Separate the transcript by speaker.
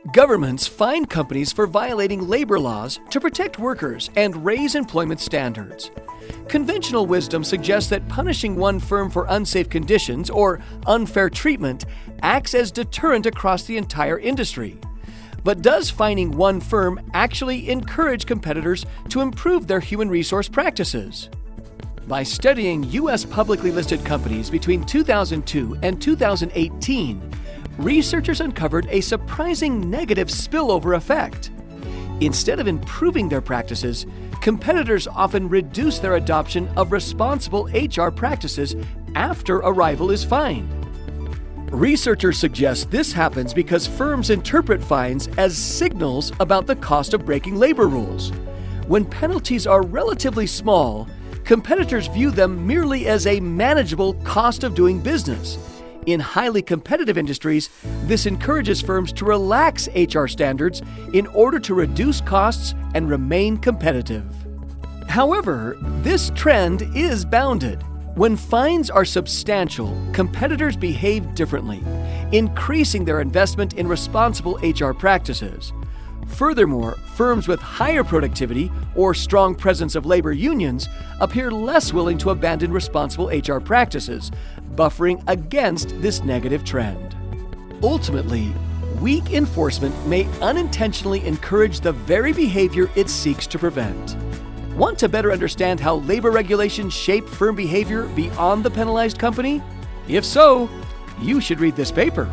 Speaker 1: Governments fine companies for violating labor laws to protect workers and raise employment standards. Conventional wisdom suggests that punishing one firm for unsafe conditions or unfair treatment acts as deterrent across the entire industry. But does fining one firm actually encourage competitors to improve their human resource practices? By studying U.S. publicly listed companies between 2002 and 2018, researchers uncovered a surprising negative spillover effect. Instead of improving their practices, competitors often reduce their adoption of responsible HR practices after a rival is fined. Researchers suggest this happens because firms interpret fines as signals about the cost of breaking labor rules. When penalties are relatively small, competitors view them merely as a manageable cost of doing business. In highly competitive industries, this encourages firms to relax HR standards in order to reduce costs and remain competitive. However, this trend is bounded. When fines are substantial, competitors behave differently, increasing their investment in responsible HR practices. Furthermore, firms with higher productivity or strong presence of labor unions appear less willing to abandon responsible HR practices, buffering against this negative trend. Ultimately, weak enforcement may unintentionally encourage the very behavior it seeks to prevent. Want to better understand how labor regulations shape firm behavior beyond the penalized company? If so, you should read this paper.